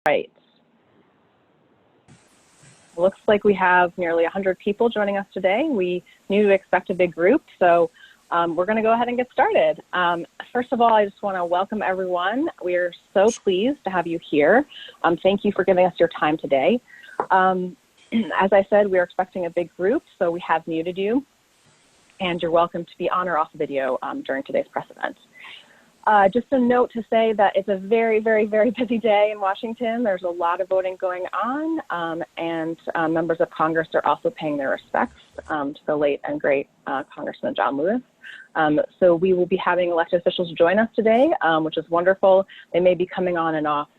Right. Looks like we have nearly 100 people joining us today. We knew to expect a big group, so we're going to go ahead and get started. First of all, I just want to welcome everyone. We are so pleased to have you here. Thank you for giving us your time today. As I said, we are expecting a big group, so we have muted you, and you're welcome to be on or off video during today's press event. Just a note to say that it's a very, very, very busy day in Washington. There's a lot of voting going on, and members of Congress are also paying their respects to the late and great Congressman John LOUISE. So we will be having elected officials join us today, which is wonderful. They may be coming on and off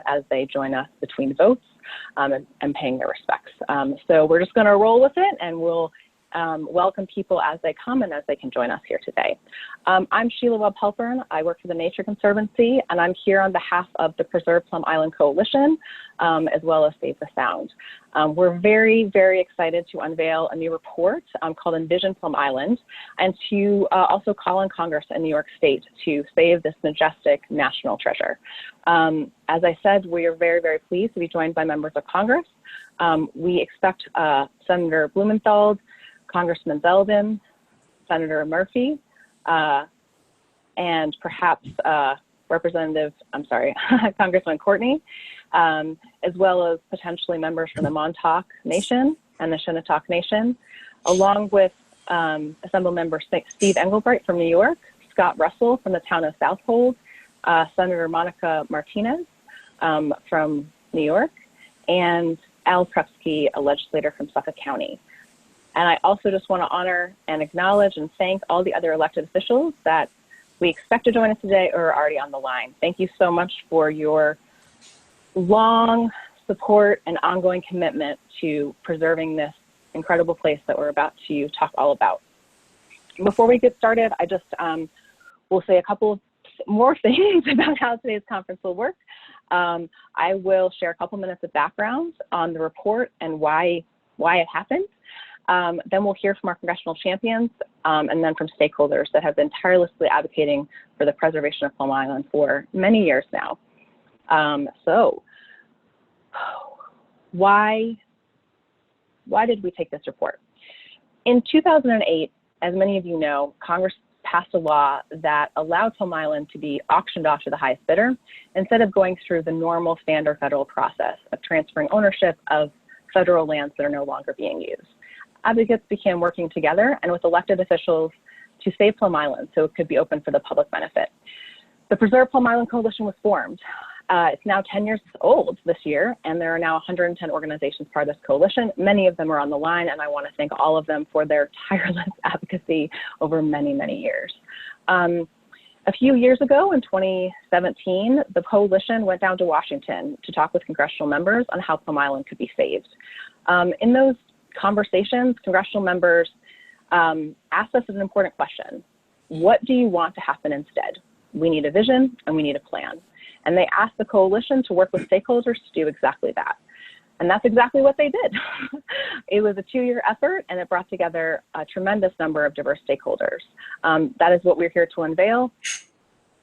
as they join us between votes and paying their respects. So we're just going to roll with it, and we'll welcome people as they come and as they can join us here today. I'm Sheila Webb-Halpern. I work for the Nature Conservancy, and I'm here on behalf of the Preserve Plum Island Coalition, as well as Save the Sound. We're very, very excited to unveil a new report called Envision Plum Island, and to also call on Congress in New York State to save this majestic national treasure. As I said, we are very, very pleased to be joined by members of Congress. We expect Senator BLUMENTHAL, Congressman ZELDIN, Senator Murphy, and perhaps Congressman Courtney, as well as potentially members from the Montauk Nation and the Shinnecock Nation, along with Assembled Member Steve Engelbright from New York, Scott Russell from the town of Southold, Senator Monica Martinez from New York, and Al Prepsky, a legislator from Suffolk County. And I also just want to honor and acknowledge and thank all the other elected officials that we expect to join us today or are already on the line. Thank you so much for your long support and ongoing commitment to preserving this incredible place that we're about to talk all about. Before we get started, I just will say a couple of more things about how today's conference will work. I will share a couple minutes of background on the report and why it happened. Then we'll hear from our congressional champions and then from stakeholders that have been tirelessly advocating for the preservation of Plum Island for many years now. So why did we take this report? In 2008, as many of you know, Congress passed a law that allowed Plum Island to be auctioned off to the highest bidder instead of going through the normal standard federal process of transferring ownership of federal lands that are no longer being used. Advocates began working together and with elected officials to save Plum Island so it could be open for the public benefit. The Preserve Plum Island Coalition was formed. It's now 10 years old this year, and there are now 110 organizations part of this coalition. Many of them are on the line, and I want to thank all of them for their tireless advocacy over many, many years. A few years ago, in 2017, the coalition went down to Washington to talk with congressional members on how Plum Island could be saved. In those conversations, congressional members asked us an important question. What do you want to happen instead? We need a vision and we need a plan. And they asked the coalition to work with stakeholders to do exactly that. And that's exactly what they did. It was a 2-year effort, and it brought together a tremendous number of diverse stakeholders. That is what we're here to unveil.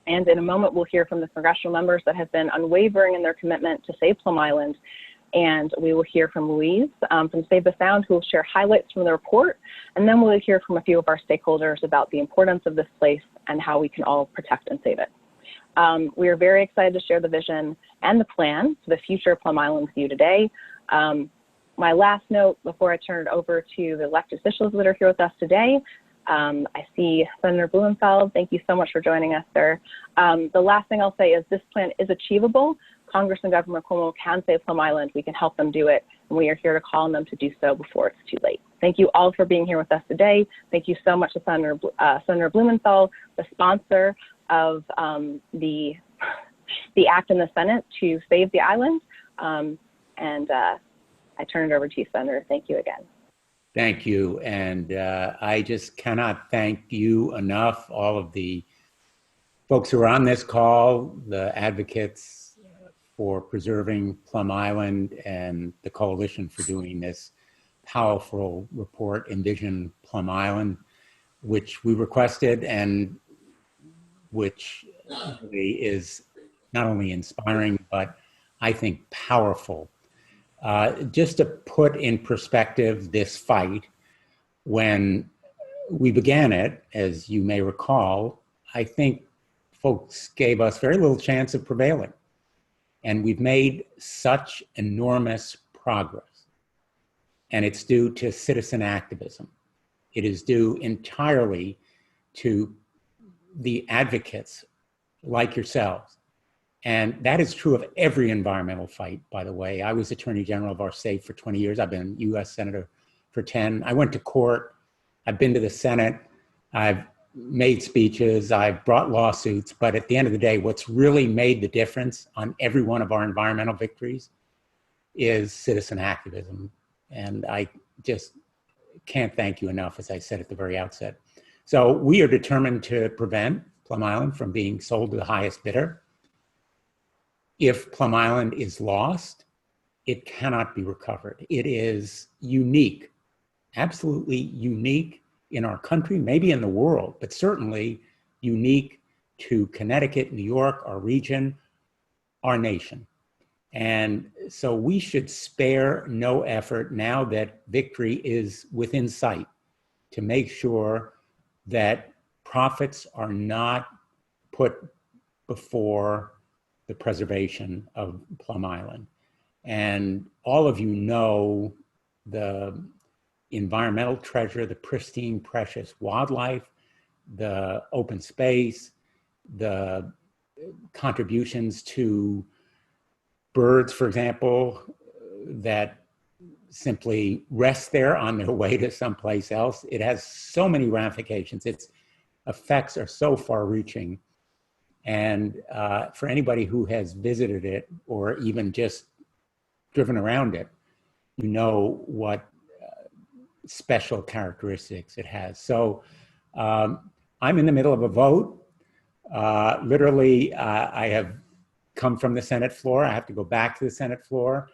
And in a moment, we'll hear from the congressional members that have been unwavering in their commitment to save Plum Island. And we will hear from Louise from Save the Sound, who will share highlights from the report. And then we'll hear from a few of our stakeholders about the importance of this place and how we can all protect and save it. We are very excited to share the vision and the plan for the future of Plum Island with you today. My last note before I turn it over to the elected officials that are here with us today. I see Senator BLUMENTHAL. Thank you so much for joining us, sir. The last thing I'll say is this plan is achievable. Congress and Governor Cuomo can save Plum Island. We can help them do it, and we are here to call on them to do so before it's too late. Thank you all for being here with us today. Thank you so much to Senator BLUMENTHAL, the sponsor of the act in the Senate to save the island. I turn it over to you, Senator. Thank you again. Thank you. And I just cannot thank you enough, all of the folks who are on this call, the advocates for preserving Plum Island, and the coalition for doing this powerful report, Envision Plum Island, which we requested and which really is not only inspiring, but I think, powerful. Just to put in perspective this fight, when we began it, as you may recall, I think folks gave us very little chance of prevailing. And we've made such enormous progress. And it's due to citizen activism. It is due entirely to the advocates like yourselves. And that is true of every environmental fight, by the way. I was Attorney General of our state for 20 years. I've been US Senator for 10. I went to court. I've been to the Senate. I've made speeches. I've brought lawsuits. But at the end of the day, what's really made the difference on every one of our environmental victories is citizen activism. And I just can't thank you enough, as I said at the very outset. So we are determined to prevent Plum Island from being sold to the highest bidder. If Plum Island is lost, it cannot be recovered. It is unique, absolutely unique in our country, maybe in the world, but certainly unique to Connecticut, New York, our region, our nation. And so we should spare no effort now that victory is within sight to make sure that profits are not put before the preservation of Plum Island. And all of you know the environmental treasure, the pristine, precious wildlife, the open space, the contributions to birds, for example, that simply rest there on their way to someplace else. It has so many ramifications. Its effects are so far-reaching. And for anybody who has visited it or even just driven around it, you know what special characteristics it has. So I'm in the middle of a vote. Literally, I have come from the Senate floor. I have to go back to the Senate floor.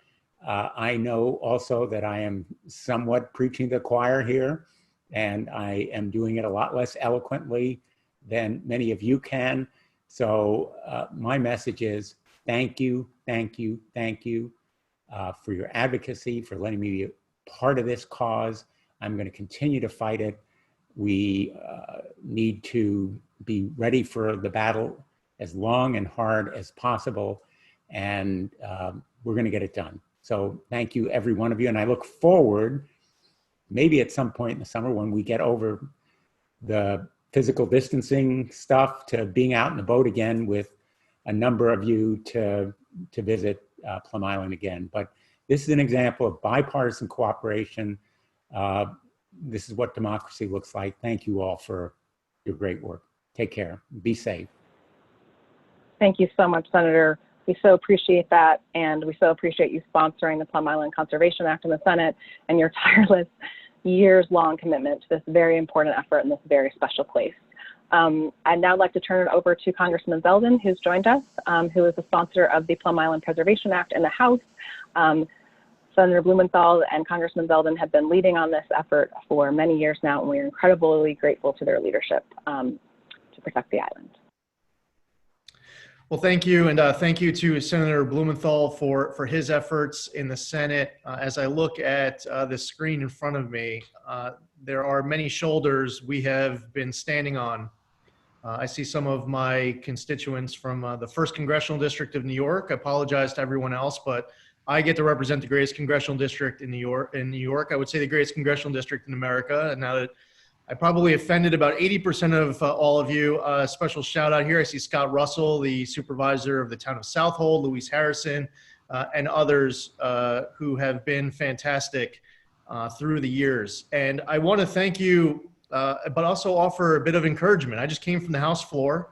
I know also that I am somewhat preaching the choir here, and I am doing it a lot less eloquently than many of you can. So my message is thank you, thank you, thank you for your advocacy, for letting me be a part of this cause. I'm going to continue to fight it. We need to be ready for the battle as long and hard as possible, and we're going to get it done. So thank you, every one of you, and I look forward, maybe at some point in the summer when we get over the physical distancing stuff, to being out in the boat again with a number of you to visit Plum Island again. But this is an example of bipartisan cooperation. This is what democracy looks like. Thank you all for your great work. Take care. Be safe. Thank you so much, Senator. We so appreciate that, and we so appreciate you sponsoring the Plum Island Conservation Act in the Senate and your tireless, years-long commitment to this very important effort in this very special place. I'd now like to turn it over to Congressman ZELDIN, who's joined us, who is the sponsor of the Plum Island Preservation Act in the House. Senator BLUMENTHAL and Congressman ZELDIN have been leading on this effort for many years now, and we are incredibly grateful to their leadership to protect the island. Well, thank you, and thank you to Senator BLUMENTHAL for his efforts in the Senate. As I look at the screen in front of me, there are many shoulders we have been standing on. I see some of my constituents from the 1st Congressional District of New York. I apologize to everyone else, but I get to represent the greatest congressional district in New York. I would say the greatest congressional district in America. And now that I probably offended about 80% of all of you, a special shout out here. I see Scott Russell, the supervisor of the town of SOUTHOLD, Louise Harrison, and others who have been fantastic through the years. And I want to thank you, but also offer a bit of encouragement. I just came from the House floor,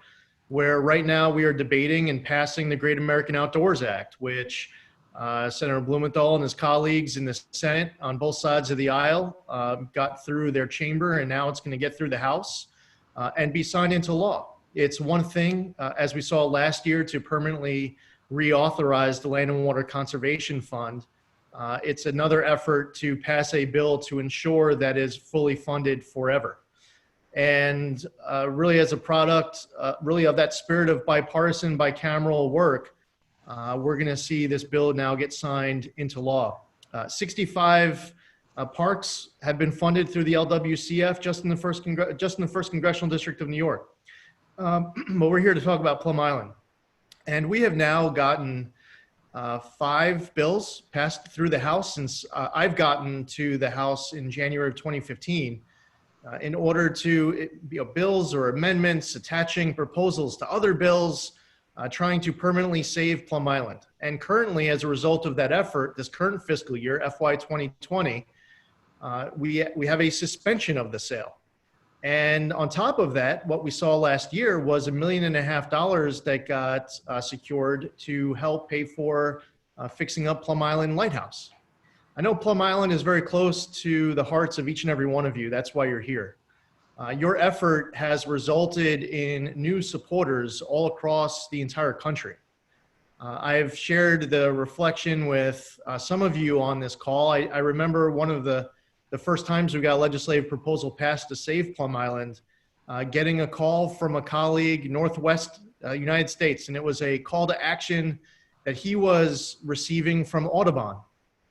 where right now we are debating and passing the Great American Outdoors Act, which Senator BLUMENTHAL and his colleagues in the Senate on both sides of the aisle got through their chamber, and now it's going to get through the House and be signed into law. It's one thing, as we saw last year, to permanently reauthorize the Land and Water Conservation Fund. It's another effort to pass a bill to ensure that is fully funded forever. And really as a product, really of that spirit of bipartisan, bicameral work, we're going to see this bill now get signed into law. 65 parks have been funded through the LWCF just in the first congressional district of New York. But we're here to talk about Plum Island. And we have now gotten 5 bills passed through the House since I've gotten to the House in January of 2015 in order to, bills or amendments attaching proposals to other bills, trying to permanently save Plum Island. And currently, as a result of that effort, this current fiscal year, FY 2020, we have a suspension of the sale. And on top of that, what we saw last year was $1.5 million that got secured to help pay for fixing up Plum Island Lighthouse. I know Plum Island is very close to the hearts of each and every one of you. That's why you're here. Your effort has resulted in new supporters all across the entire country. I've shared the reflection with some of you on this call. I remember one of the first times we got a legislative proposal passed to save Plum Island, getting a call from a colleague, Northwest United States, and it was a call to action that he was receiving from Audubon.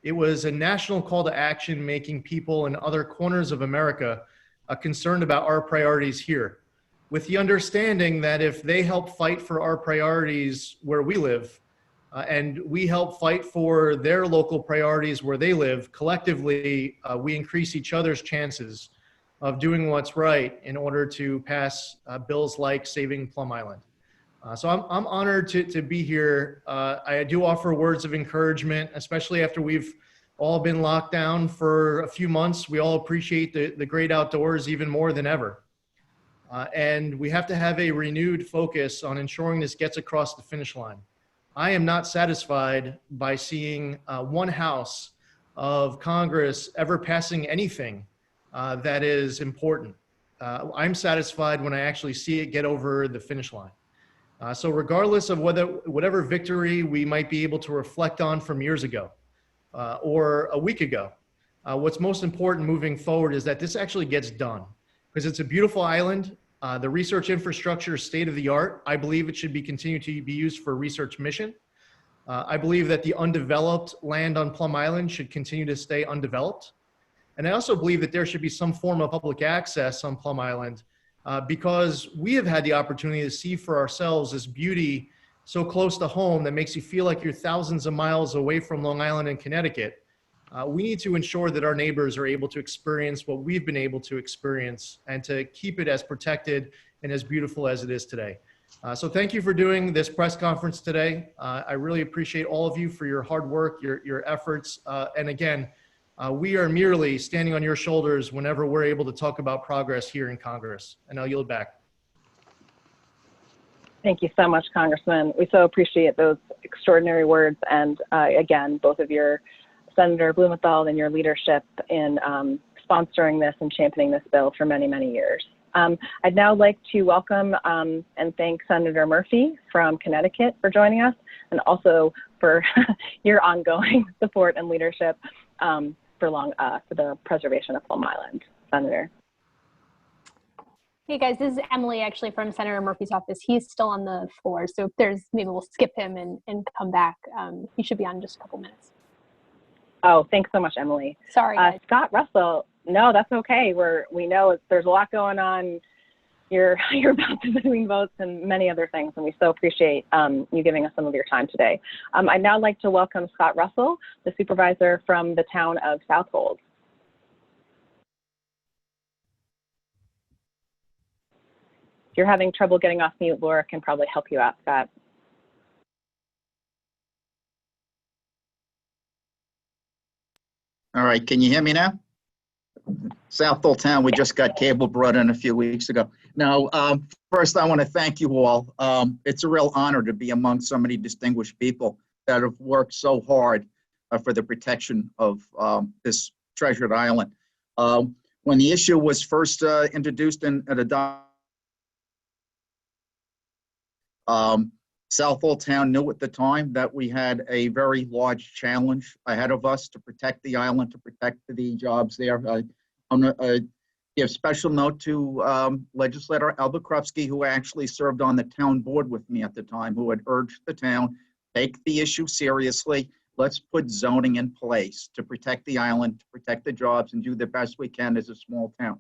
It was a national call to action making people in other corners of America concerned about our priorities here, with the understanding that if they help fight for our priorities where we live, and we help fight for their local priorities where they live, collectively, we increase each other's chances of doing what's right in order to pass bills like Saving Plum Island. So I'm honored to be here. I do offer words of encouragement, especially after we've all been locked down for a few months. We all appreciate the great outdoors even more than ever. And we have to have a renewed focus on ensuring this gets across the finish line. I am not satisfied by seeing one house of Congress ever passing anything that is important. I'm satisfied when I actually see it get over the finish line. So regardless of whatever victory we might be able to reflect on from years ago or a week ago, what's most important moving forward is that this actually gets done, because it's a beautiful island. The research infrastructure is state of the art. I believe it should continue to be used for a research mission. I believe that the undeveloped land on Plum Island should continue to stay undeveloped. And I also believe that there should be some form of public access on Plum Island because we have had the opportunity to see for ourselves this beauty so close to home that makes you feel like you're thousands of miles away from Long Island and Connecticut. We need to ensure that our neighbors are able to experience what we've been able to experience and to keep it as protected and as beautiful as it is today. So thank you for doing this press conference today. I really appreciate all of you for your hard work, your efforts. And again, we are merely standing on your shoulders whenever we're able to talk about progress here in Congress. And I'll yield back. Thank you so much, Congressman. We so appreciate those extraordinary words. And again, both of your Senator Blumenthal and your leadership in sponsoring this and championing this bill for many, many years. I'd now like to welcome and thank Senator Murphy from Connecticut for joining us, and also for your ongoing support and leadership for the preservation of Plum Island. Senator. Hey guys, this is Emily actually from Senator Murphy's office. He's still on the floor, so if there's, maybe we'll skip him and come back. He should be on in just a couple minutes. Oh, thanks so much, Emily. Sorry, guys. Scott Russell. No, that's okay. We know there's a lot going on. You're bouncing between votes and many other things, and we so appreciate you giving us some of your time today. I'd now like to welcome Scott Russell, the supervisor from the town of SOUTHOLD. If you're having trouble getting off mute, Laura can probably help you out, Scott. All right, can you hear me now? Southold Town, we just got cable brought in a few weeks ago. Now, first I want to thank you all. It's a real honor to be among so many distinguished people that have worked so hard for the protection of this treasured island. When the issue was first introduced and adopted, Southold Town knew at the time that we had a very large challenge ahead of us to protect the island, to protect the jobs there. I'm going to give special note to Legislator Albert Krupski, who actually served on the town board with me at the time, who had urged the town take the issue seriously. Let's put zoning in place to protect the island, to protect the jobs, and do the best we can as a small town.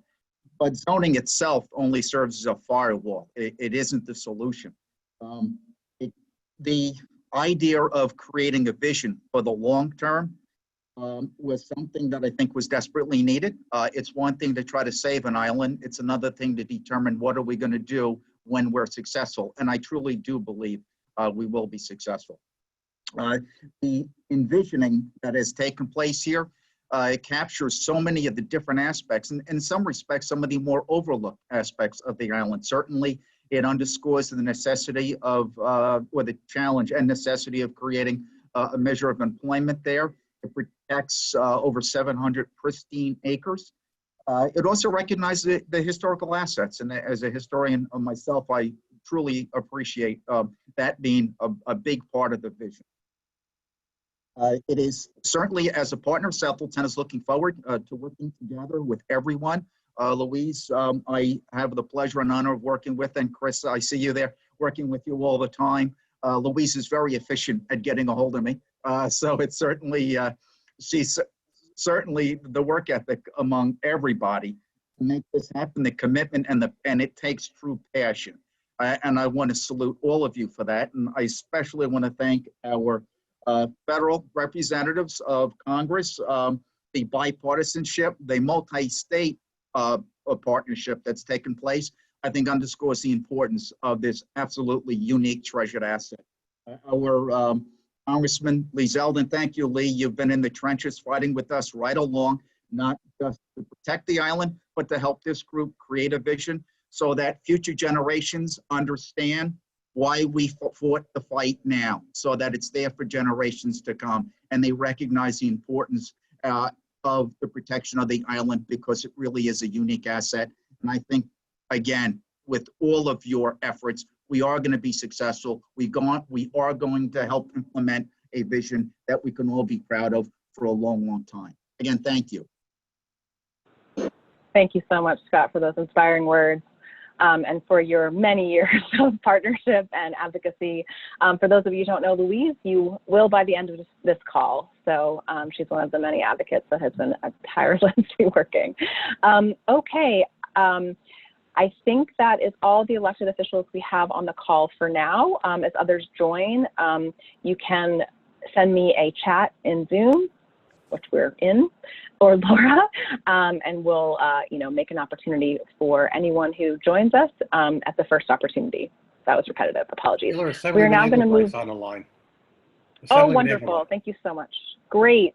But zoning itself only serves as a firewall. It isn't the solution. The idea of creating a vision for the long term was something that I think was desperately needed. It's one thing to try to save an island. It's another thing to determine what are we going to do when we're successful. And I truly do believe we will be successful. The envisioning that has taken place here, it captures so many of the different aspects, and in some respects, some of the more overlooked aspects of the island. Certainly, it underscores the necessity of, or the challenge and necessity of creating a measure of employment there. It protects over 700 pristine acres. It also recognizes the historical assets, and as a historian of myself, I truly appreciate that being a big part of the vision. It is certainly, as a partner, Southold Town is looking forward to working together with everyone. Louise, I have the pleasure and honor of working with, and Chris, I see you there, working with you all the time. Louise is very efficient at getting a hold of me. So it's certainly, she's certainly the work ethic among everybody to make this happen, the commitment, and it takes true passion. And I want to salute all of you for that. And I especially want to thank our federal representatives of Congress, the bipartisanship, the multi-state partnership that's taken place, I think underscores the importance of this absolutely unique treasured asset. Our Congressman Lee Zeldin, thank you, Lee. You've been in the trenches fighting with us right along, not just to protect the island, but to help this group create a vision so that future generations understand why we fought the fight now, so that it's there for generations to come, and they recognize the importance of the protection of the island, because it really is a unique asset. And I think, again, with all of your efforts, we are going to be successful. We are going to help implement a vision that we can all be proud of for a long, long time. Again, thank you. Thank you so much, Scott, for those inspiring words. And for your many years of partnership and advocacy. For those of you who don't know Louise, you will by the end of this call. So she's one of the many advocates that has been tirelessly working. Okay, I think that is all the elected officials we have on the call for now. As others join, you can send me a chat in Zoom, which we're in, or Laura, and we'll make an opportunity for anyone who joins us at the first opportunity. That was repetitive, apologies. We're now going to move on the line. Oh, wonderful, thank you so much. Great.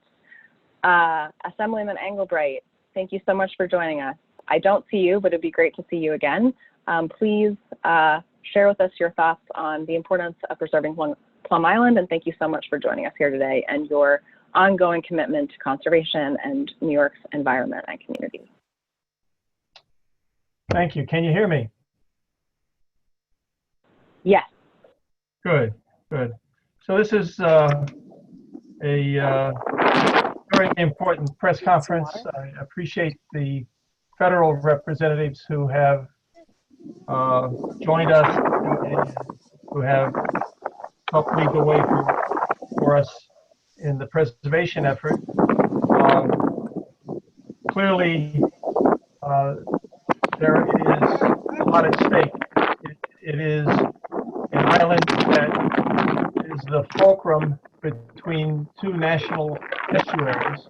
Assemblyman Engelbright, thank you so much for joining us. I don't see you, but it'd be great to see you again. Please share with us your thoughts on the importance of preserving Plum Island, and thank you so much for joining us here today and your ongoing commitment to conservation and New York's environment and community. Thank you. Can you hear me? Yes. Good, good. So this is a very important press conference. I appreciate the federal representatives who have joined us, who have helped lead the way for us in the preservation effort. Clearly, there is a lot at stake. It is an island that is the fulcrum between two national estuaries,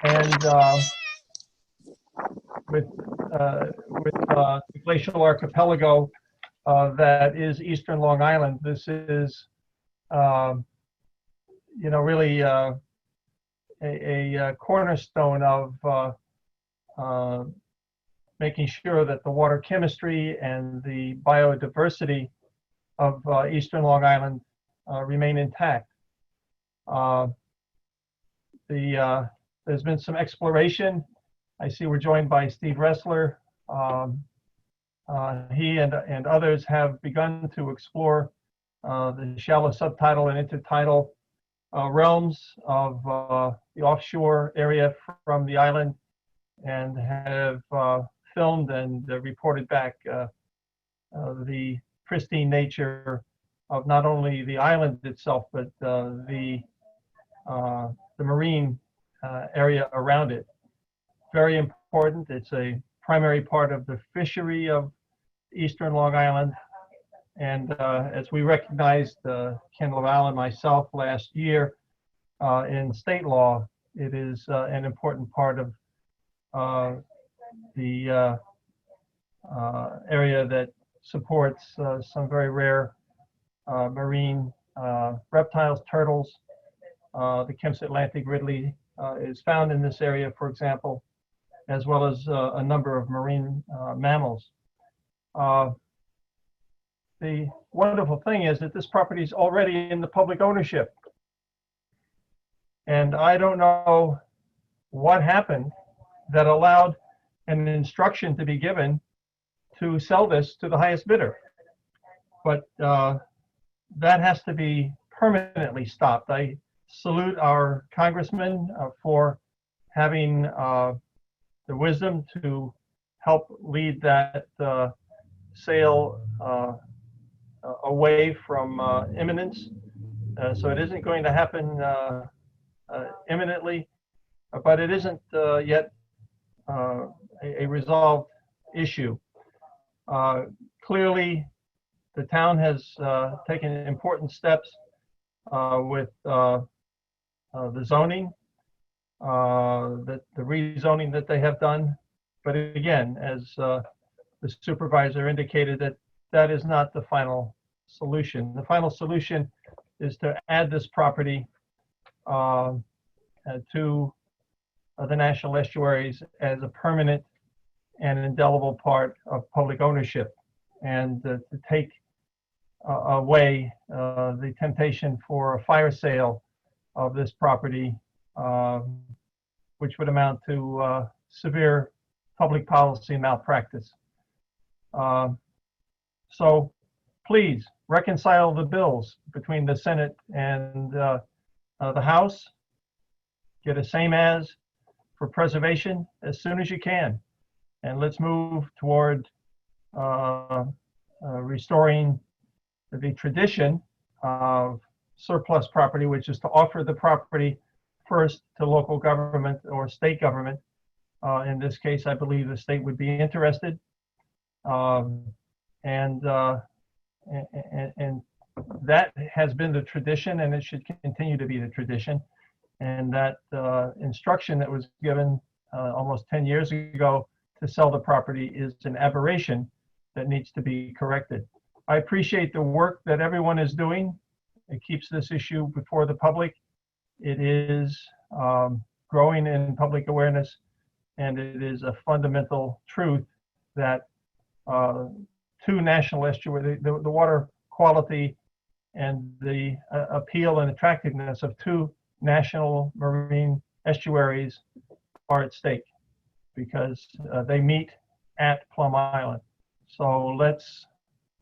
and with the glacial archipelago that is Eastern Long Island, this is really a cornerstone of making sure that the water chemistry and the biodiversity of Eastern Long Island remain intact. There's been some exploration. I see we're joined by Steve RESSLER. He and others have begun to explore the shallow subtidal and intertidal realms of the offshore area from the island, and have filmed and reported back the pristine nature of not only the island itself, but the marine area around it. Very important. It's a primary part of the fishery of Eastern Long Island. And as we recognized, Ken LaValle and myself last year, in state law, it is an important part of the area that supports some very rare marine reptiles, turtles. The Kemp's Atlantic Ridley is found in this area, for example, as well as a number of marine mammals. The wonderful thing is that this property is already in the public ownership. And I don't know what happened that allowed an instruction to be given to sell this to the highest bidder. But that has to be permanently stopped. I salute our congressman for having the wisdom to help lead that sale away from imminence. So it isn't going to happen imminently, but it isn't yet a resolved issue. Clearly, the town has taken important steps with the zoning, the rezoning that they have done. But again, as the supervisor indicated, that is not the final solution. The final solution is to add this property to the national estuaries as a permanent and indelible part of public ownership, and to take away the temptation for a fire sale of this property, which would amount to severe public policy malpractice. So please reconcile the bills between the Senate and the House. Get a same as for preservation as soon as you can. And let's move toward restoring the tradition of surplus property, which is to offer the property first to local government or state government. In this case, I believe the state would be interested. And that has been the tradition, and it should continue to be the tradition. And that instruction that was given almost 10 years ago to sell the property is an aberration that needs to be corrected. I appreciate the work that everyone is doing. It keeps this issue before the public. It is growing in public awareness, and it is a fundamental truth that two national estuaries, the water quality and the appeal and attractiveness of two national marine estuaries are at stake, because they meet at Plum Island. So let's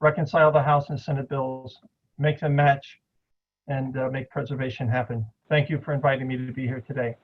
reconcile the House and Senate bills, make them match, and make preservation happen. Thank you for inviting me to be here today.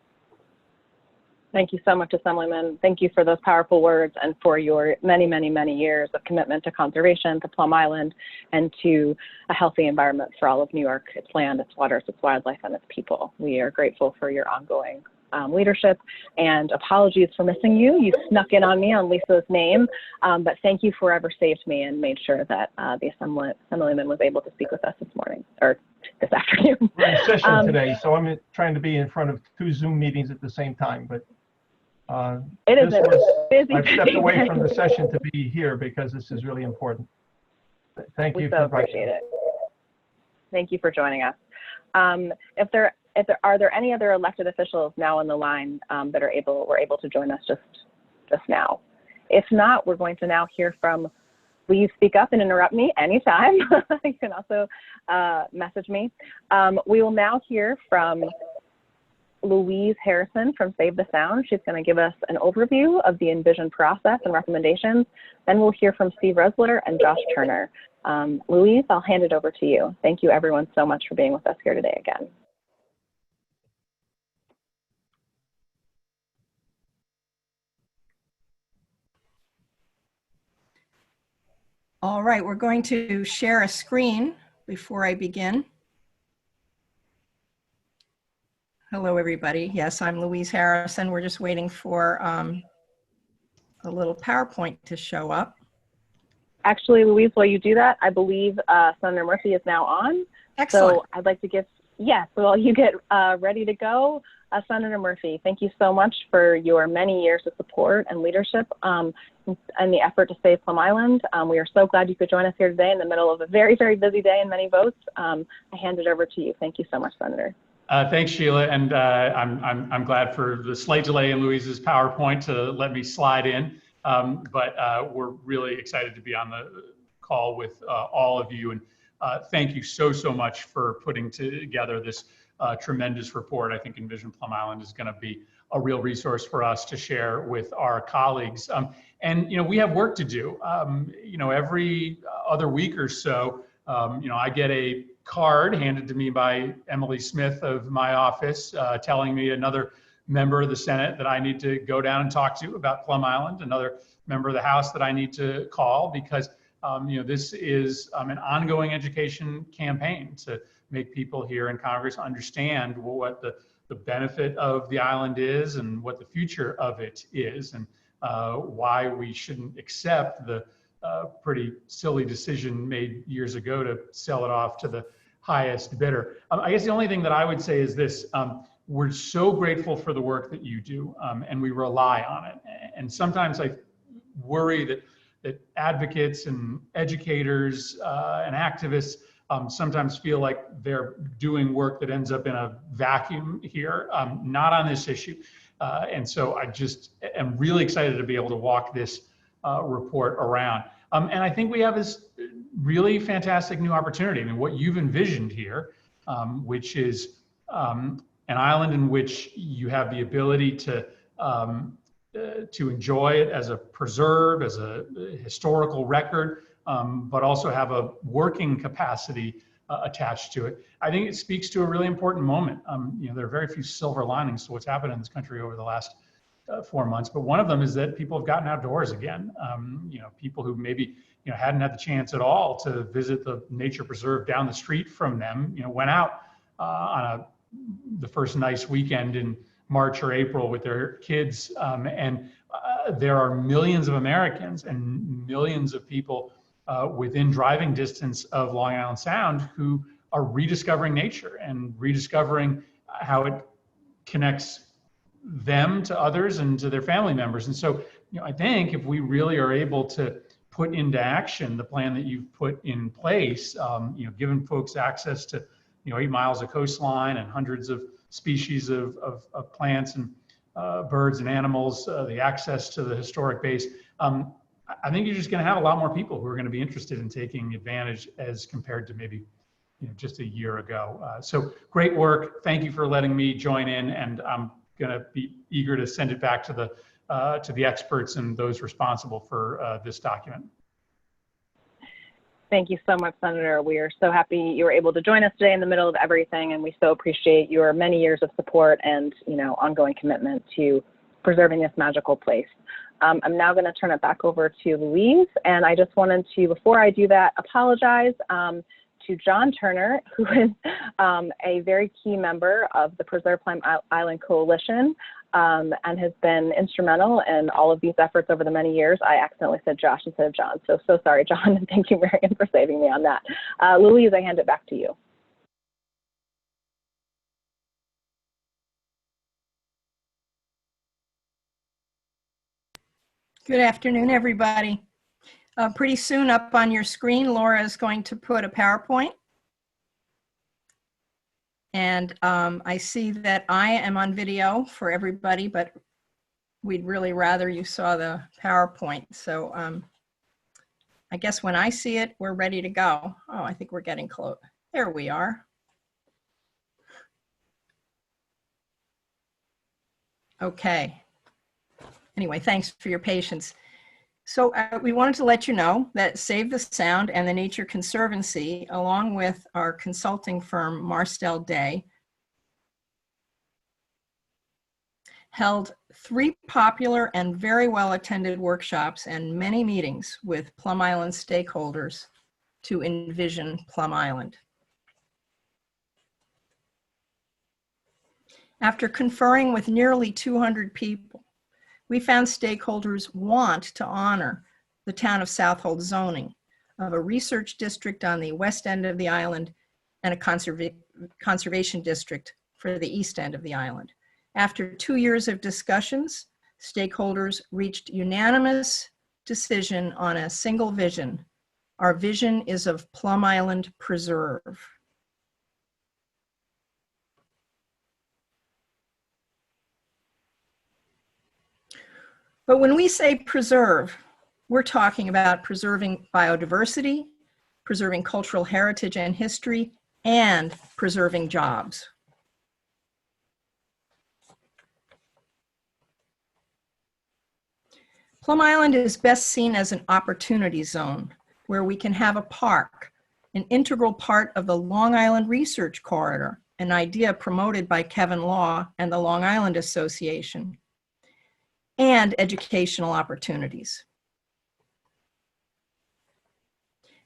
Thank you so much, Assemblyman. Thank you for those powerful words and for your many, many, many years of commitment to conservation, to Plum Island, and to a healthy environment for all of New York, its land, its waters, its wildlife, and its people. We are grateful for your ongoing leadership, and apologies for missing you. You snuck in on me on Lisa's name, but thank you for ever saved me and made sure that the Assemblyman was able to speak with us this morning, or this afternoon. We're in session today, so I'm trying to be in front of two Zoom meetings at the same time, but it is a busy I've stepped away from the session to be here because this is really important. Thank you. We so appreciate it. Thank you for joining us. Are there any other elected officials now on the line that were able to join us just now? If not, we're going to now hear from. Please speak up and interrupt me anytime. You can also message me. We will now hear from Louise Harrison from Save the Sound. She's going to give us an overview of the Envision process and recommendations. Then we'll hear from Steve RESSLER and Josh Turner. Louise, I'll hand it over to you. Thank you everyone so much for being with us here today again. All right, we're going to share a screen before I begin. Hello, everybody. Yes, I'm Louise Harrison. We're just waiting for a little PowerPoint to show up. Actually, Louise, while you do that, I believe Senator Murphy is now on. Excellent. So I'd like to give, yes, so while you get ready to go, Senator Murphy, thank you so much for your many years of support and leadership and the effort to save Plum Island. We are so glad you could join us here today in the middle of a very, very busy day and many votes. I hand it over to you. Thank you so much, Senator. Thanks, Sheila, and I'm glad for the slight delay in Louise's PowerPoint to let me slide in, but we're really excited to be on the call with all of you, and thank you so much for putting together this tremendous report. I think Envision Plum Island is going to be a real resource for us to share with our colleagues, and we have work to do. Every other week or so, I get a card handed to me by Emily Smith of my office telling me another member of the Senate that I need to go down and talk to about Plum Island, another member of the House that I need to call, because this is an ongoing education campaign to make people here in Congress understand what the benefit of the island is and what the future of it is, and why we shouldn't accept the pretty silly decision made years ago to sell it off to the highest bidder. I guess the only thing that I would say is this: we're so grateful for the work that you do, and we rely on it. And sometimes I worry that advocates and educators and activists sometimes feel like they're doing work that ends up in a vacuum here, not on this issue. And so I just am really excited to be able to walk this report around. And I think we have this really fantastic new opportunity. I mean, what you've envisioned here, which is an island in which you have the ability to enjoy it as a preserve, as a historical record, but also have a working capacity attached to it. I think it speaks to a really important moment. There are very few silver linings to what's happened in this country over the last 4 months, but one of them is that people have gotten outdoors again. People who maybe hadn't had the chance at all to visit the nature preserve down the street from them, went out on the first nice weekend in March or April with their kids, and there are millions of Americans and millions of people within driving distance of Long Island Sound who are rediscovering nature and rediscovering how it connects them to others and to their family members. And so, I think if we really are able to put into action the plan that you've put in place, giving folks access to, 8 miles of coastline and hundreds of species of plants and birds and animals, the access to the historic base, I think you're just going to have a lot more people who are going to be interested in taking advantage as compared to maybe just a year ago. So great work. Thank you for letting me join in, and I'm going to be eager to send it back to the experts and those responsible for this document. Thank you so much, Senator. We are so happy you were able to join us today in the middle of everything, and we so appreciate your many years of support and ongoing commitment to preserving this magical place. I'm now going to turn it back over to Louise, and I just wanted to, before I do that, apologize to John Turner, who is a very key member of the Preserve Plum Island Coalition and has been instrumental in all of these efforts over the many years. I accidentally said Josh instead of John, so sorry, John, and thank you, Marian, for saving me on that. Louise, I hand it back to you. Good afternoon, everybody. Pretty soon up on your screen, Laura is going to put a PowerPoint. And I see that I am on video for everybody, but we'd really rather you saw the PowerPoint. So I guess when I see it, we're ready to go. Oh, I think we're getting close. There we are. Okay. Anyway, thanks for your patience. So we wanted to let you know that Save the Sound and the Nature Conservancy, along with our consulting firm, Marstel Day, held 3 popular and very well attended workshops and many meetings with Plum Island stakeholders to Envision Plum Island. After conferring with nearly 200 people, we found stakeholders want to honor the town of Southold zoning of a research district on the west end of the island and a conservation district for the east end of the island. After 2 years of discussions, stakeholders reached unanimous decision on a single vision. Our vision is of Plum Island Preserve. But when we say preserve, we're talking about preserving biodiversity, preserving cultural heritage and history, and preserving jobs. Plum Island is best seen as an opportunity zone where we can have a park, an integral part of the Long Island Research Corridor, an idea promoted by Kevin Law and the Long Island Association, and educational opportunities.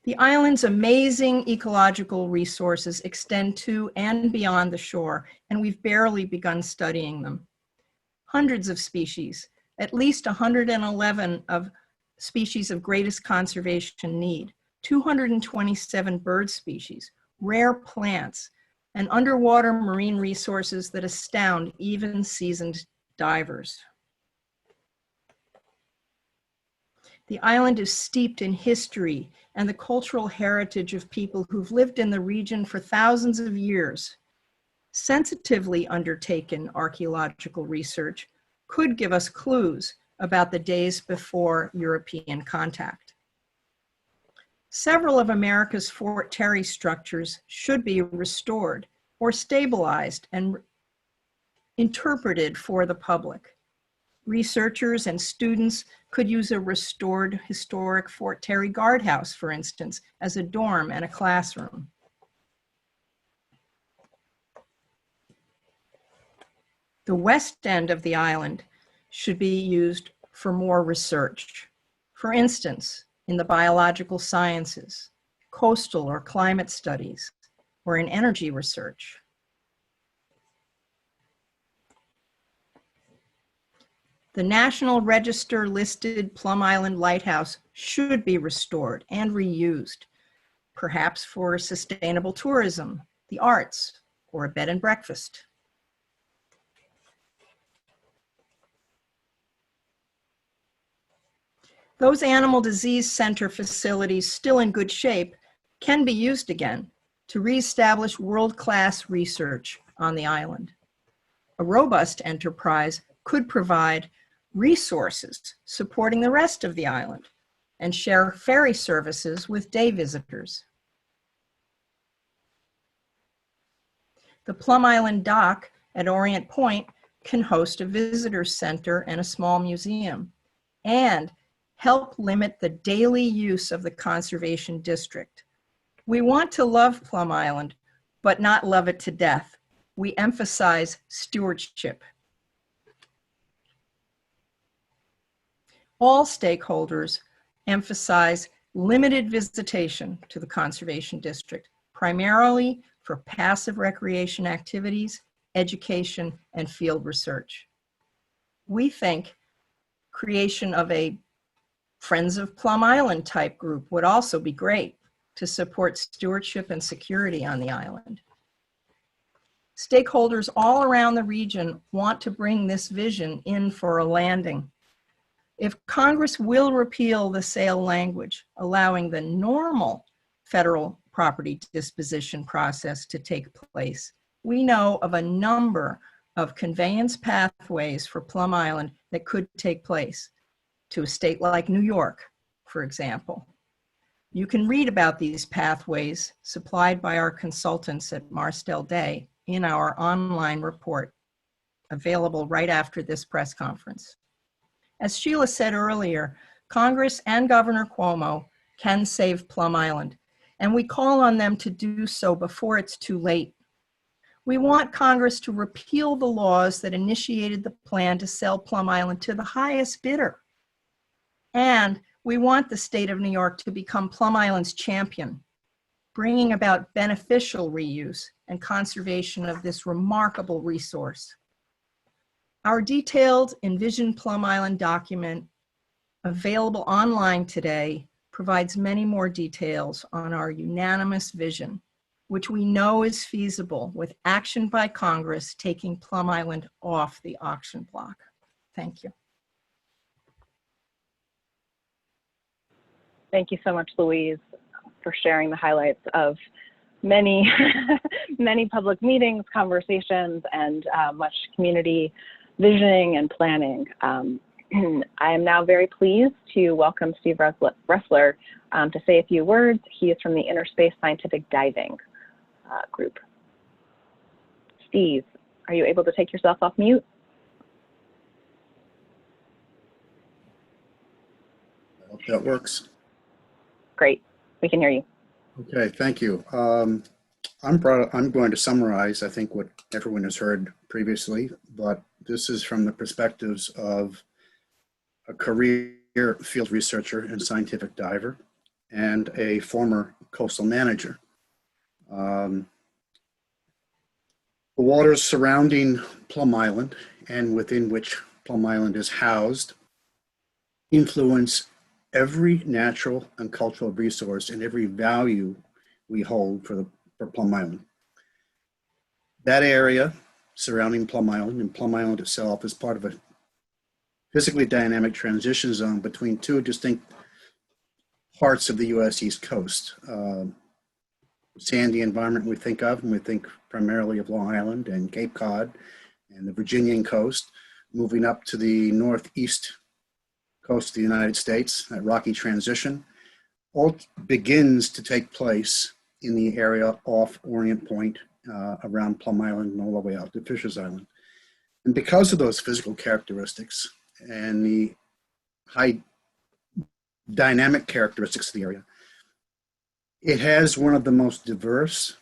The island's amazing ecological resources extend to and beyond the shore, and we've barely begun studying them. Hundreds of species, at least 111 of species of greatest conservation need, 227 bird species, rare plants, and underwater marine resources that astound even seasoned divers. The island is steeped in history and the cultural heritage of people who've lived in the region for thousands of years. Sensitively undertaken archaeological research could give us clues about the days before European contact. Several of America's Fort Terry structures should be restored or stabilized and interpreted for the public. Researchers and students could use a restored historic Fort Terry guardhouse, for instance, as a dorm and a classroom. The west end of the island should be used for more research. For instance, in the biological sciences, coastal or climate studies, or in energy research. The National Register listed Plum Island Lighthouse should be restored and reused, perhaps for sustainable tourism, the arts, or a bed and breakfast. Those animal disease center facilities still in good shape can be used again to reestablish world-class research on the island. A robust enterprise could provide resources supporting the rest of the island and share ferry services with day visitors. The Plum Island Dock at Orient Point can host a visitor center and a small museum and help limit the daily use of the conservation district. We want to love Plum Island, but not love it to death. We emphasize stewardship. All stakeholders emphasize limited visitation to the conservation district, primarily for passive recreation activities, education, and field research. We think creation of a Friends of Plum Island type group would also be great to support stewardship and security on the island. Stakeholders all around the region want to bring this vision in for a landing. If Congress will repeal the sale language, allowing the normal federal property disposition process to take place, we know of a number of conveyance pathways for Plum Island that could take place to a state like New York, for example. You can read about these pathways supplied by our consultants at Marstel Day in our online report, available right after this press conference. As Sheila said earlier, Congress and Governor Cuomo can save Plum Island, and we call on them to do so before it's too late. We want Congress to repeal the laws that initiated the plan to sell Plum Island to the highest bidder. And We want the state of New York to become Plum Island's champion, bringing about beneficial reuse and conservation of this remarkable resource. Our detailed Envision Plum Island document, available online today, provides many more details on our unanimous vision, which we know is feasible with action by Congress taking Plum Island off the auction block. Thank you. Thank you so much, Louise, for sharing the highlights of many, many public meetings, conversations, and much community visioning and planning. I am now very pleased to welcome Steve Ressler to say a few words. He is from the INNERSPACE Scientific Diving group. Steve, are you able to take yourself off mute? I hope that works. Great, we can hear you. Okay, thank you. I'm going to summarize, I think, what everyone has heard previously, but this is from the perspectives of a career field researcher and scientific diver and a former coastal manager. The waters surrounding Plum Island and within which Plum Island is housed influence every natural and cultural resource and every value we hold for Plum Island. That area surrounding Plum Island and Plum Island itself is part of a physically dynamic transition zone between two distinct parts of the US East Coast. Sandy environment we think of, and we think primarily of Long Island and Cape Cod and the Virginian coast, moving up to the northeast coast of the United States, that rocky transition, all begins to take place in the area off Orient Point, around Plum Island and all the way out to Fisher's Island. And because of those physical characteristics and the high dynamic characteristics of the area, it has one of the most diverse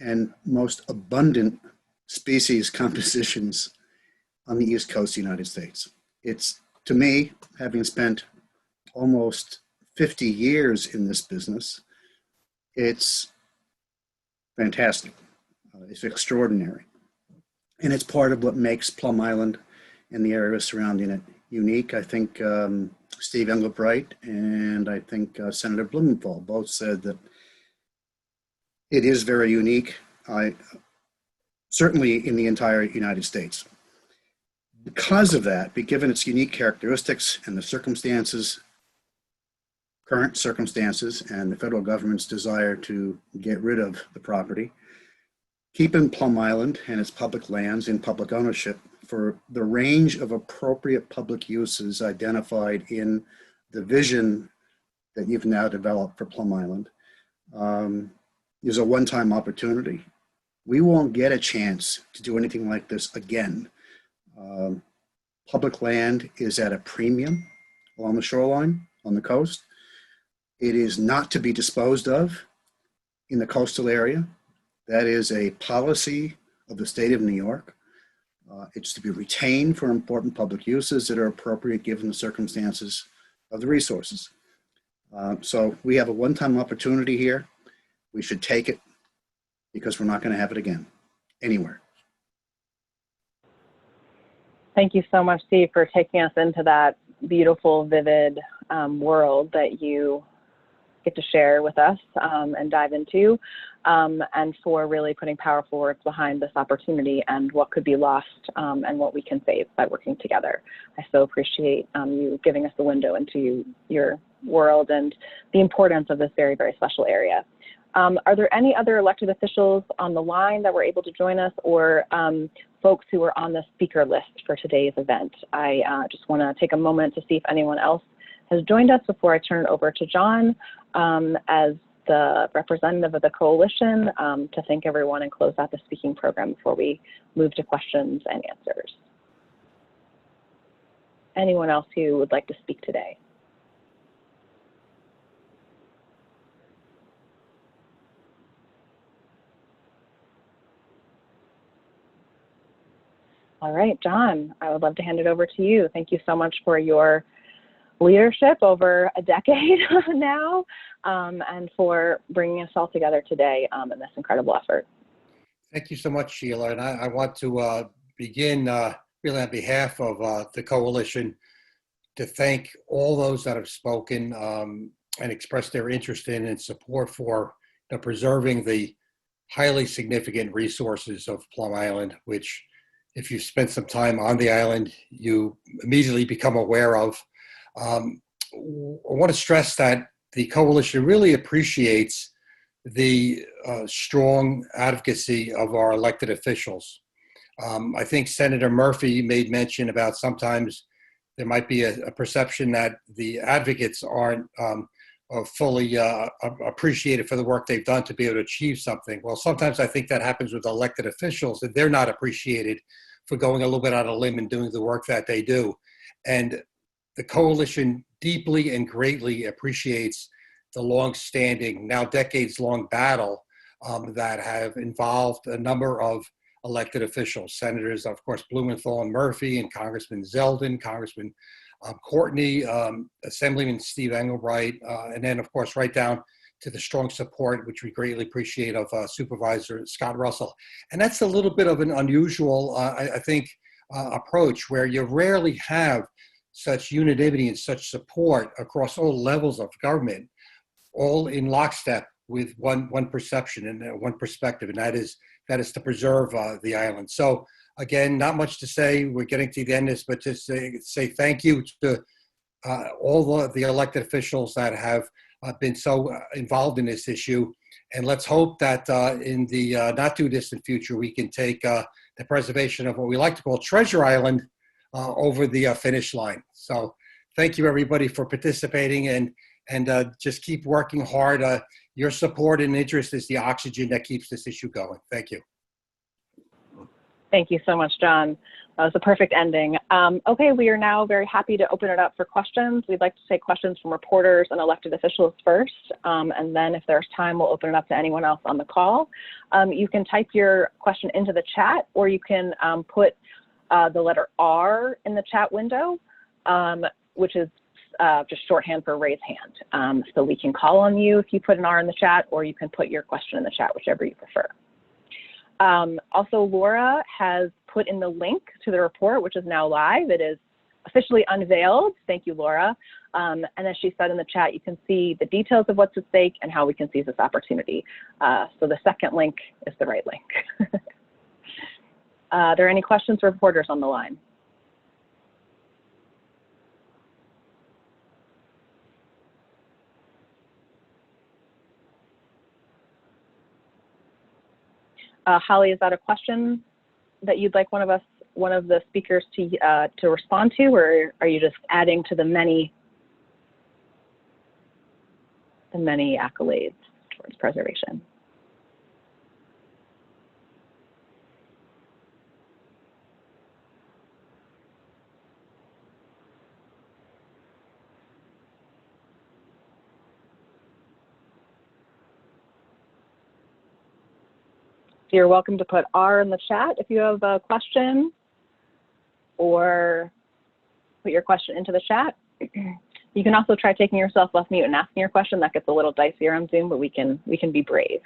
and most abundant species compositions on the East Coast of the United States. It's, to me, having spent almost 50 years in this business, it's fantastic. It's extraordinary. And it's part of what makes Plum Island and the area surrounding it unique. I think Steve Engelbright and I think Senator Blumenthal both said that it is very unique, certainly in the entire United States. Because of that, given its unique characteristics and the circumstances, current circumstances, and the federal government's desire to get rid of the property, keeping Plum Island and its public lands in public ownership for the range of appropriate public uses identified in the vision that you've now developed for Plum Island is a one-time opportunity. We won't get a chance to do anything like this again. Public land is at a premium along the shoreline, on the coast. It is not to be disposed of in the coastal area. That is a policy of the state of New York. It's to be retained for important public uses that are appropriate given the circumstances of the resources. So we have a one-time opportunity here. We should take it because we're not going to have it again anywhere. Thank you so much, Steve, for taking us into that beautiful, vivid world that you get to share with us and dive into, and for really putting powerful words behind this opportunity and what could be lost and what we can save by working together. I so appreciate you giving us the window into your world and the importance of this very, very special area. Are there any other elected officials on the line that were able to join us, or folks who were on the speaker list for today's event? I just want to take a moment to see if anyone else has joined us before I turn it over to John as the representative of the coalition to thank everyone and close out the speaking program before we move to questions and answers. Anyone else who would like to speak today? All right, John, I would love to hand it over to you. Thank you so much for your leadership over a decade now, and for bringing us all together today in this incredible effort. Thank you so much, Sheila. And I want to begin really on behalf of the coalition to thank all those that have spoken and expressed their interest in and support for preserving the highly significant resources of Plum Island, which if you've spent some time on the island, you immediately become aware of. I want to stress that the coalition really appreciates the strong advocacy of our elected officials. I think Senator Murphy made mention about sometimes there might be a perception that the advocates aren't fully appreciated for the work they've done to be able to achieve something. Well, sometimes I think that happens with elected officials, that they're not appreciated for going a little bit out on a limb and doing the work that they do. And the coalition deeply and greatly appreciates the long-standing, now decades-long battle that have involved a number of elected officials, Senators, of course, Blumenthal and Murphy, and Congressman ZELDIN, Congressman Courtney, Assemblyman Steve Engelbright, and then, of course, right down to the strong support, which we greatly appreciate, of Supervisor Scott Russell. And that's a little bit of an unusual, I think, approach where you rarely have such unanimity and such support across all levels of government, all in lockstep with one perception and one perspective, and that is to preserve the island. So again, not much to say. We're getting to the end of this, but just say thank you to all the elected officials that have been so involved in this issue. And let's hope that in the not too distant future, we can take the preservation of what we like to call Treasure Island over the finish line. So thank you, everybody, for participating, and just keep working hard. Your support and interest is the oxygen that keeps this issue going. Thank you. Thank you so much, John. That was a perfect ending. Okay, we are now very happy to open it up for questions. We'd like to take questions from reporters and elected officials first, and then if there's time, we'll open it up to anyone else on the call. You can type your question into the chat, or you can put the letter R in the chat window, which is just shorthand for raise hand. So we can call on you if you put an R in the chat, or you can put your question in the chat, whichever you prefer. Also, Laura has put in the link to the report, which is now live. It is officially unveiled. Thank you, Laura. And as she said in the chat, you can see the details of what's at stake and how we can seize this opportunity. So the second link is the right link. Are there any questions for reporters on the line? Holly, is that a question that you'd like one of the speakers to respond to, or are you just adding to the many accolades towards preservation? You're welcome to put R in the chat if you have a question, or put your question into the chat. You can also try taking yourself off mute and asking your question. That gets a little dicier on Zoom, but we can be brave.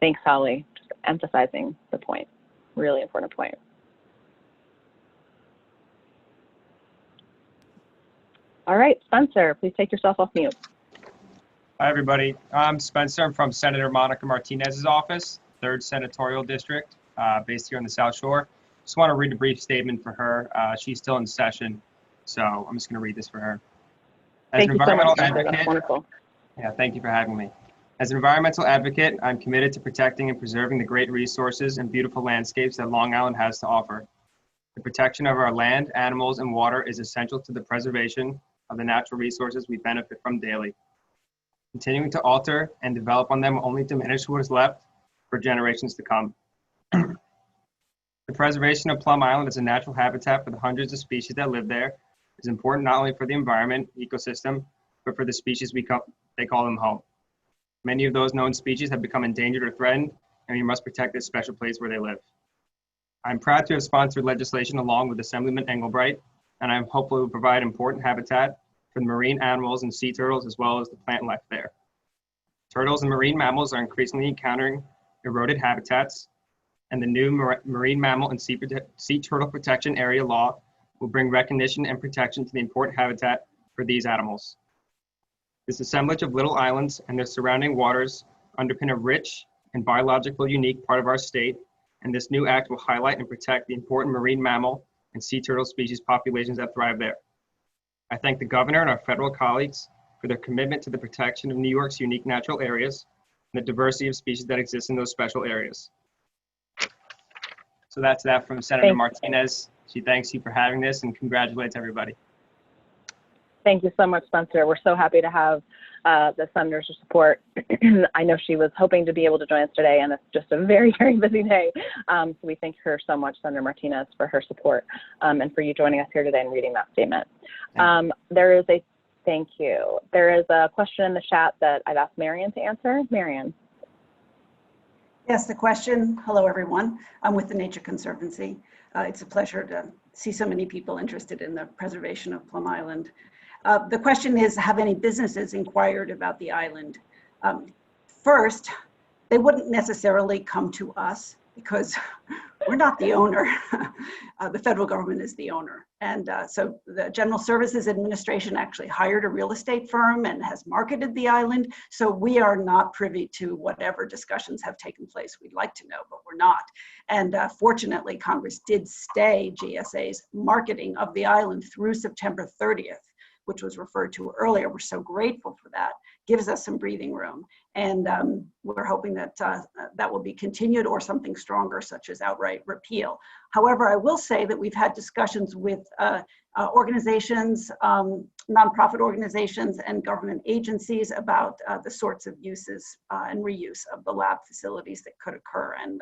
Thanks, Holly. Just emphasizing the point. Really important point. All right, Spencer, please take yourself off mute. Hi, everybody. I'm Spencer. I'm from Senator Monica Martinez's office, 3rd Senatorial District, based here on the South Shore. Just want to read a brief statement for her. She's still in session, so I'm just going to read this for her. As an environmental advocate, that's wonderful. Yeah, thank you for having me. As an environmental advocate, I'm committed to protecting and preserving the great resources and beautiful landscapes that Long Island has to offer. The protection of our land, animals, and water is essential to the preservation of the natural resources we benefit from daily. Continuing to alter and develop on them will only diminish what is left for generations to come. The preservation of Plum Island as a natural habitat for the hundreds of species that live there is important not only for the environment, ecosystem, but for the species they call them home. Many of those known species have become endangered or threatened, and we must protect this special place where they live. I'm proud to have sponsored legislation along with Assemblyman Engelbright and I'm hopeful it will provide important habitat for the marine animals and sea turtles as well as the plant life there. Turtles and marine mammals are increasingly encountering eroded habitats, and the new Marine Mammal and Sea Turtle Protection Area Law will bring recognition and protection to the important habitat for these animals. This assemblage of little islands and their surrounding waters underpin a rich and biologically unique part of our state, and this new act will highlight and protect the important marine mammal and sea turtle species populations that thrive there. I thank the governor and our federal colleagues for their commitment to the protection of New York's unique natural areas and the diversity of species that exist in those special areas. So that's that from Senator Martinez. She thanks you for having this and congratulates everybody. Thank you so much, Spencer. We're so happy to have the senator's support. I know she was hoping to be able to join us today, and it's just a very, very busy day. So we thank her so much, Senator Martinez, for her support and for you joining us here today and reading that statement. Thank you. There is a question in the chat that I've asked Marian to answer. Marian. Yes, the question. Hello, everyone. I'm with the Nature Conservancy. It's a pleasure to see so many people interested in the preservation of Plum Island. The question is, have any businesses inquired about the island? First, they wouldn't necessarily come to us because we're not the owner. The federal government is the owner. And so the General Services Administration actually hired a real estate firm and has marketed the island. So we are not privy to whatever discussions have taken place. We'd like to know, but we're not. And fortunately, Congress did stay GSA's marketing of the island through September 30th, which was referred to earlier. We're so grateful for that. Gives us some breathing room. And we're hoping that that will be continued or something stronger, such as outright repeal. However, I will say that we've had discussions with organizations, nonprofit organizations and government agencies about the sorts of uses and reuse of the lab facilities that could occur. And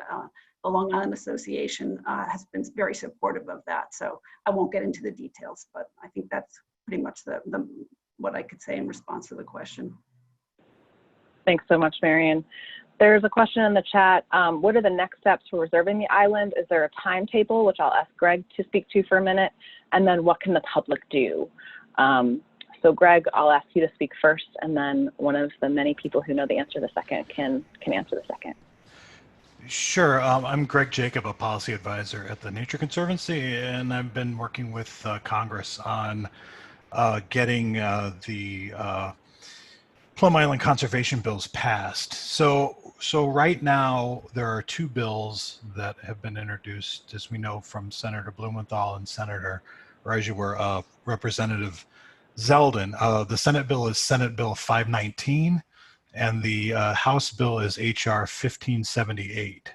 the Long Island Association has been very supportive of that. So I won't get into the details, but I think that's pretty much what I could say in response to the question. Thanks so much, Marian. There's a question in the chat. What are the next steps for reserving the island? Is there a timetable, which I'll ask Greg to speak to for a minute? And then what can the public do? So Greg, I'll ask you to speak first, and then one of the many people who know the answer to the second can answer the second. Sure. I'm Greg Jacob, a policy advisor at the Nature Conservancy, and I've been working with Congress on getting the Plum Island conservation bills passed. So right now there are two bills that have been introduced, as we know, from Senator Blumenthal and Representative ZELDIN. The Senate bill is Senate Bill 519, and the House bill is HR 1578.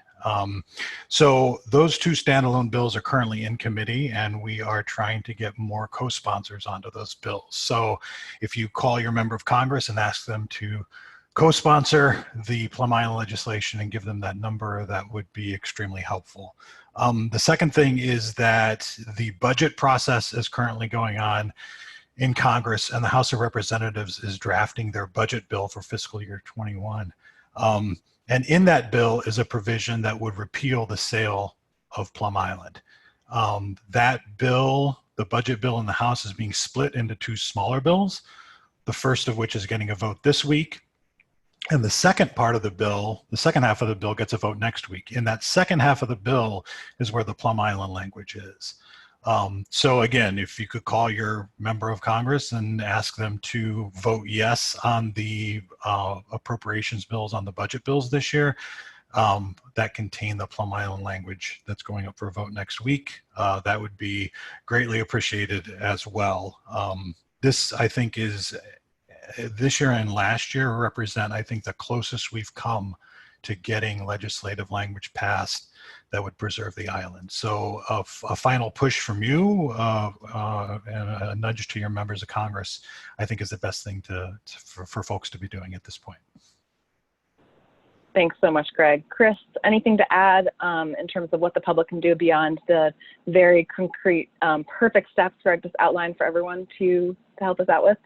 So those two standalone bills are currently in committee, and we are trying to get more co-sponsors onto those bills. So if you call your member of Congress and ask them to co-sponsor the Plum Island legislation and give them that number, that would be extremely helpful. The second thing is that the budget process is currently going on in Congress, and the House of Representatives is drafting their budget bill for fiscal year 21. And in that bill is a provision that would repeal the sale of Plum Island. That bill, the budget bill in the House, is being split into two smaller bills, the first of which is getting a vote this week. And the second part of the bill, the second half of the bill, gets a vote next week. In that second half of the bill is where the Plum Island language is. So again, if you could call your member of Congress and ask them to vote yes on the appropriations bills, on the budget bills this year, that contain the Plum Island language that's going up for a vote next week, that would be greatly appreciated as well. This, I think, is this year and last year represent, I think, the closest we've come to getting legislative language passed that would preserve the island. So a final push from you and a nudge to your members of Congress, I think, is the best thing for folks to be doing at this point. Thanks so much, Greg. Chris, anything to add in terms of what the public can do beyond the very concrete, perfect steps Greg just outlined for everyone to help us out with?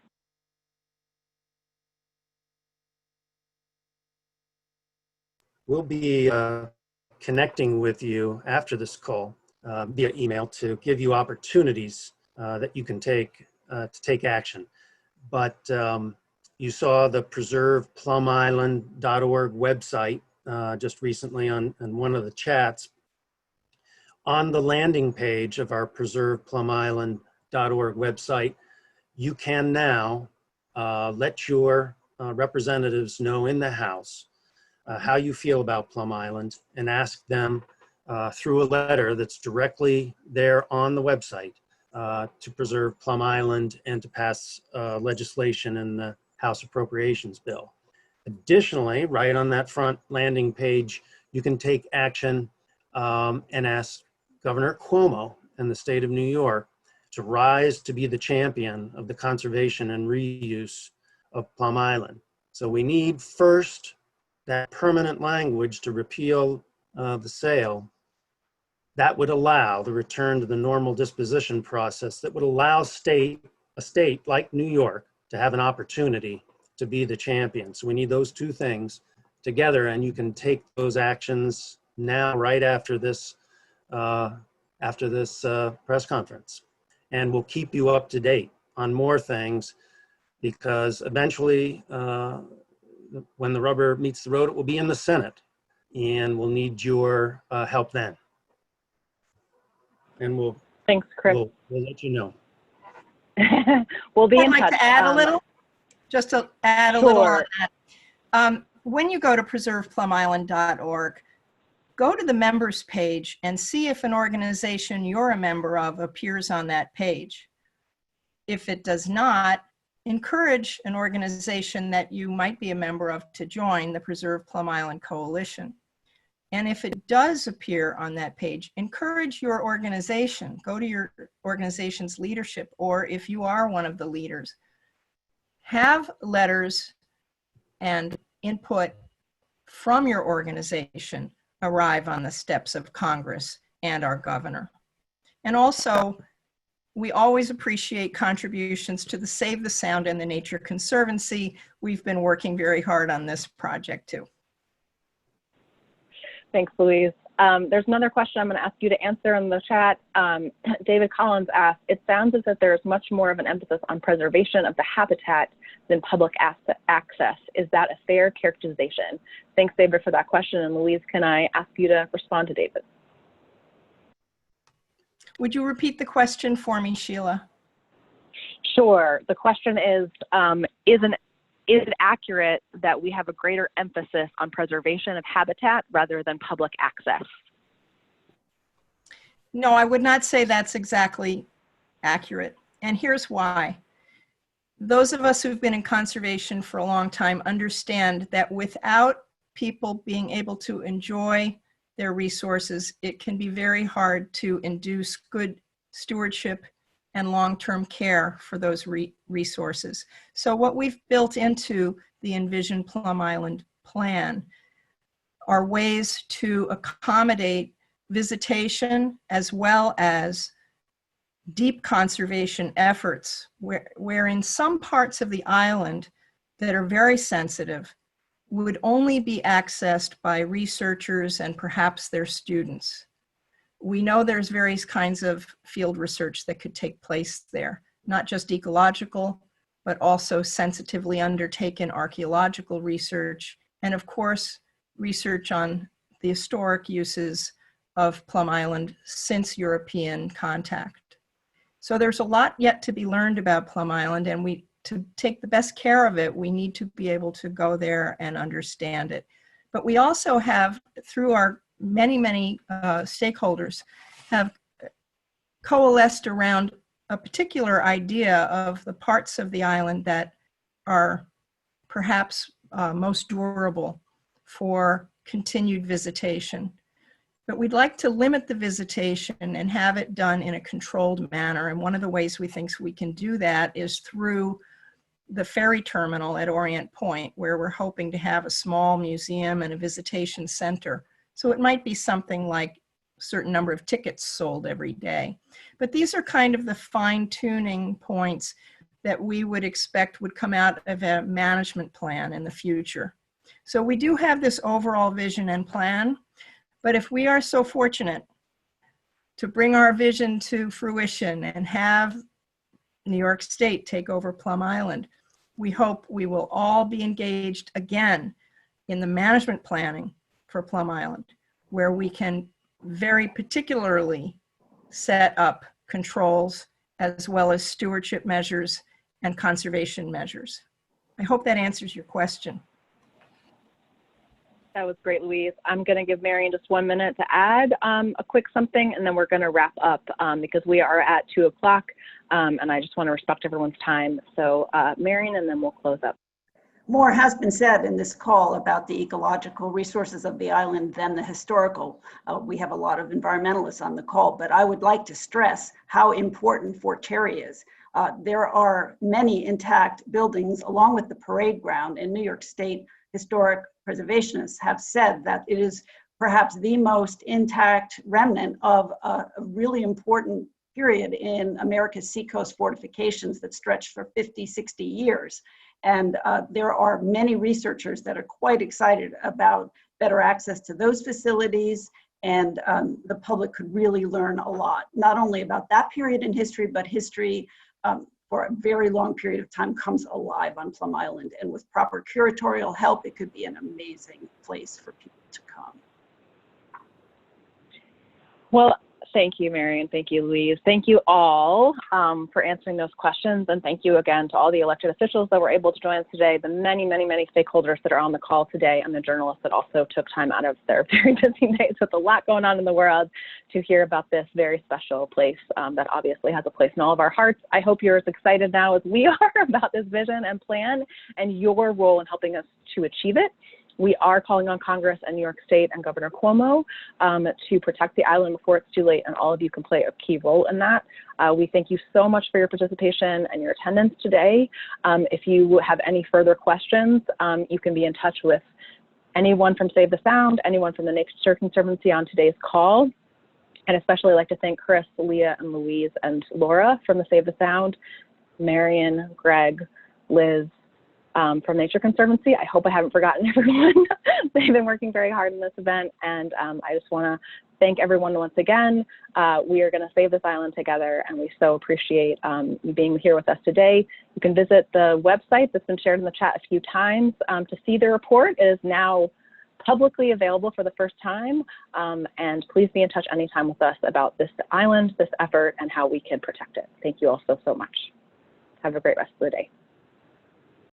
We'll be connecting with you after this call via email to give you opportunities that you can take to take action. But you saw the preserveplumisland.org website just recently on one of the chats. On the landing page of our preserveplumisland.org website, you can now let your representatives know in the House how you feel about Plum Island and ask them through a letter that's directly there on the website to preserve Plum Island and to pass legislation in the House Appropriations Bill. Additionally, right on that front landing page, you can take action and ask Governor Cuomo and the state of New York to rise to be the champion of the conservation and reuse of Plum Island. So we need first that permanent language to repeal the sale. That would allow the return to the normal disposition process that would allow a state like New York to have an opportunity to be the champion. So we need those two things together, and you can take those actions now, right after this press conference. And we'll keep you up to date on more things, because eventually, when the rubber meets the road, it will be in the Senate, and we'll need your help then. And thanks, Chris. We'll let you know. We'll be I'd in like touch. to add a little, just to add a little on that. When you go to preserveplumisland.org, go to the members page and see if an organization you're a member of appears on that page. If it does not, encourage an organization that you might be a member of to join the Preserve Plum Island Coalition. And if it does appear on that page, encourage your organization. Go to your organization's leadership, or if you are one of the leaders, have letters and input from your organization arrive on the steps of Congress and our governor. And also, we always appreciate contributions to the Save the Sound and the Nature Conservancy. We've been working very hard on this project too. Thanks, Louise. There's another question I'm going to ask you to answer in the chat. David Collins asked, it sounds as if there's much more of an emphasis on preservation of the habitat than public access. Is that a fair characterization? Thanks, David, for that question. And Louise, can I ask you to respond to David? Would you repeat the question for me, Sheila? Sure. The question is it accurate that we have a greater emphasis on preservation of habitat rather than public access? No, I would not say that's exactly accurate. And here's why. Those of us who've been in conservation for a long time understand that without people being able to enjoy their resources, it can be very hard to induce good stewardship and long-term care for those resources. So what we've built into the Envision Plum Island plan are ways to accommodate visitation as well as deep conservation efforts, where in some parts of the island that are very sensitive would only be accessed by researchers and perhaps their students. We know there's various kinds of field research that could take place there, not just ecological, but also sensitively undertaken archaeological research, and of course, research on the historic uses of Plum Island since European contact. So there's a lot yet to be learned about Plum Island, and to take the best care of it, we need to be able to go there and understand it. But we also have, through our many stakeholders, have coalesced around a particular idea of the parts of the island that are perhaps most durable for continued visitation. But we'd like to limit the visitation and have it done in a controlled manner. And one of the ways we think we can do that is through the ferry terminal at Orient Point, where we're hoping to have a small museum and a visitation center. So it might be something like a certain number of tickets sold every day. But these are kind of the fine-tuning points that we would expect would come out of a management plan in the future. So we do have this overall vision and plan, but if we are so fortunate to bring our vision to fruition and have New York State take over Plum Island. We hope we will all be engaged again in the management planning for Plum Island, where we can very particularly set up controls as well as stewardship measures and conservation measures. I hope that answers your question. That was great, Louise. I'm going to give Marian just 1 minute to add a quick something, and then we're going to wrap up because we are at 2 o'clock, and I just want to respect everyone's time. So Marian, and then we'll close up. More has been said in this call about the ecological resources of the island than the historical. We have a lot of environmentalists on the call, but I would like to stress how important Fort Cherry is. There are many intact buildings along with the parade ground, and New York State historic preservationists have said that it is perhaps the most intact remnant of a really important period in America's seacoast fortifications that stretched for 50, 60 years. And there are many researchers that are quite excited about better access to those facilities, and the public could really learn a lot, not only about that period in history, but history for a very long period of time comes alive on Plum Island. And with proper curatorial help, it could be an amazing place for people to come. Well, thank you, Marian. Thank you, Louise. Thank you all for answering those questions. And thank you again to all the elected officials that were able to join us today, the many, many, many stakeholders that are on the call today, and the journalists that also took time out of their very busy days with a lot going on in the world to hear about this very special place that obviously has a place in all of our hearts. I hope you're as excited now as we are about this vision and plan and your role in helping us to achieve it. We are calling on Congress and New York State and Governor Cuomo to protect the island before it's too late, and all of you can play a key role in that. We thank you so much for your participation and your attendance today. If you have any further questions, you can be in touch with anyone from Save the Sound, anyone from the Nature Conservancy on today's call. And especially I'd like to thank Chris, Leah, and Louise, and Laura from the Save the Sound, Marian, Greg, Liz, from Nature Conservancy. I hope I haven't forgotten everyone. They've been working very hard in this event, and I just want to thank everyone once again. We are going to save this island together, and we so appreciate you being here with us today. You can visit the website that's been shared in the chat a few times to see the report. It is now publicly available for the first time, and please be in touch anytime with us about this island, this effort, and how we can protect it. Thank you all so, so much. Have a great rest of the day.